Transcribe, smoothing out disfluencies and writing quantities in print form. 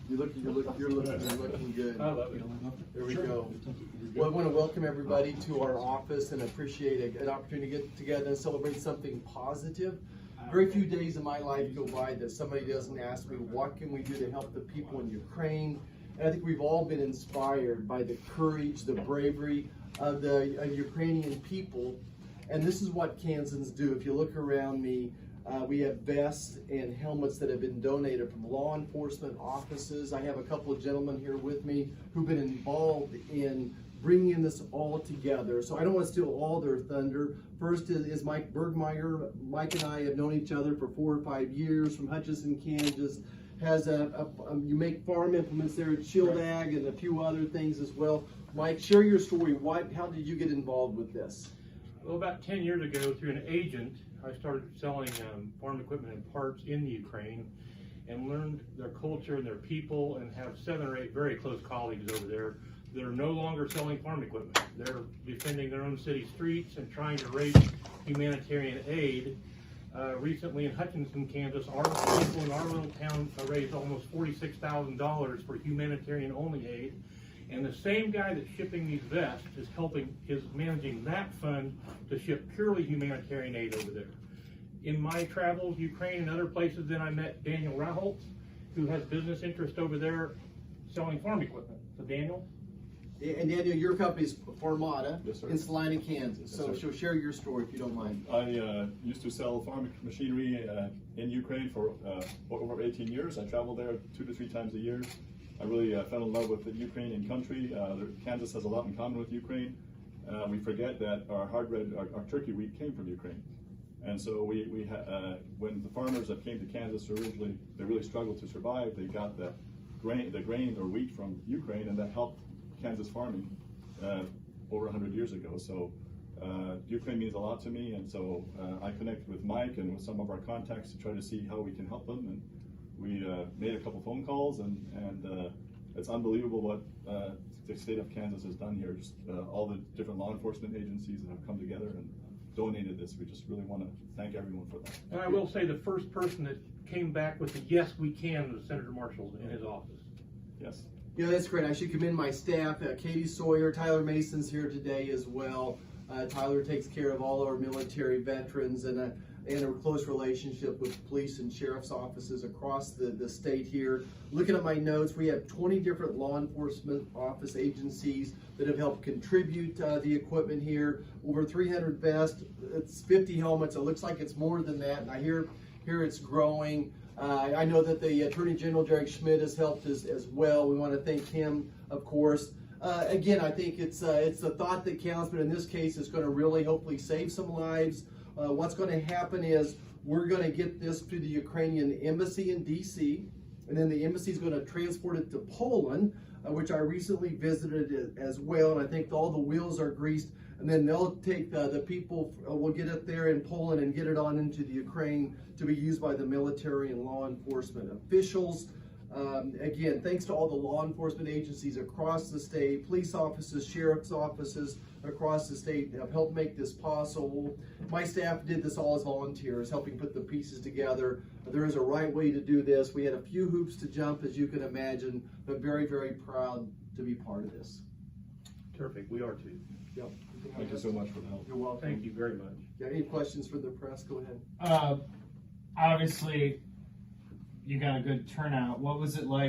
You're looking good. I love it. There we go. Well, I want to welcome everybody to our office and appreciate an opportunity to get together and celebrate something positive. Very few days in my life go by that somebody doesn't ask me, what can we do to help the people in Ukraine? And I think we've all been inspired by the courage, the bravery of the Ukrainian people. And this is what Kansans do. If you look around me, we have vests and helmets that have been donated from law enforcement offices. I have a couple of gentlemen here with me who've been involved in bringing this all together. So I don't want to steal all their thunder. First is Mike Bergmeyer. Mike and I have known each other for 4 or 5 years from Hutchinson, Kansas. Has you make farm implements there at Shield Ag and a few other things as well. Mike, share your story. How did you get involved with this? Well, about 10 years ago, through an agent, I started selling farm equipment and parts in the Ukraine and learned their culture and their people, and have 7 or 8 very close colleagues over there that are no longer selling farm equipment. They're defending their own city streets and trying to raise humanitarian aid. Recently in Hutchinson, Kansas, our people in our little town raised almost $46,000 for humanitarian only aid. And the same guy that's shipping these vests is managing that fund to ship purely humanitarian aid over there. In my travels, Ukraine and other places, then I met Daniel Raholt, who has business interest over there selling farm equipment. So Daniel? And Daniel, your company's Formata. Yes, sir. In Salina, Kansas. Yes, So sir. share your story if you don't mind. I used to sell farm machinery in Ukraine for over 18 years. I traveled there 2 to 3 times a year. I really fell in love with the Ukrainian country. Kansas has a lot in common with Ukraine. We forget that our our turkey wheat came from Ukraine. And so when the farmers that came to Kansas originally, they really struggled to survive. They got the grain or wheat from Ukraine, and that helped Kansas farming over 100 years ago. So Ukraine means a lot to me, and so I connected with Mike and with some of our contacts to try to see how we can help them. And we made a couple phone calls, and it's unbelievable what the state of Kansas has done here. Just all the different law enforcement agencies that have come together and donated this. We just really want to thank everyone for that. And I will say the first person that came back with the yes, we can was Senator Marshall in his office. Yes. Yeah, that's great. I should commend my staff. Katie Sawyer, Tyler Mason's here today as well. Tyler takes care of all our military veterans and a close relationship with police and sheriff's offices across the state here. Looking at my notes, we have 20 different law enforcement office agencies that have helped contribute the equipment here. Over 300 vests, it's 50 helmets. It looks like it's more than that, and I hear it's growing. I know that the Attorney General, Derek Schmidt, has helped as well. We want to thank him, of course. Again, I think it's the thought that counts, but in this case, it's going to really hopefully save some lives. What's going to happen is we're going to get this to the Ukrainian embassy in D.C., and then the embassy is going to transport it to Poland, which I recently visited as well, and I think all the wheels are greased. And then they'll take the people, we'll get it there in Poland and get it on into the Ukraine to be used by the military and law enforcement officials. Again, thanks to all the law enforcement agencies across the state, police offices, sheriff's offices across the state have helped make this possible. My staff did this all as volunteers, helping put the pieces together. There is a right way to do this. We had a few hoops to jump, as you can imagine, but very, very proud to be part of this. Terrific, we are too. Yep. Thank you so much for the help. You're welcome. Thank you very much. Yeah, any questions for the press? Go ahead. Obviously, you got a good turnout. What was it like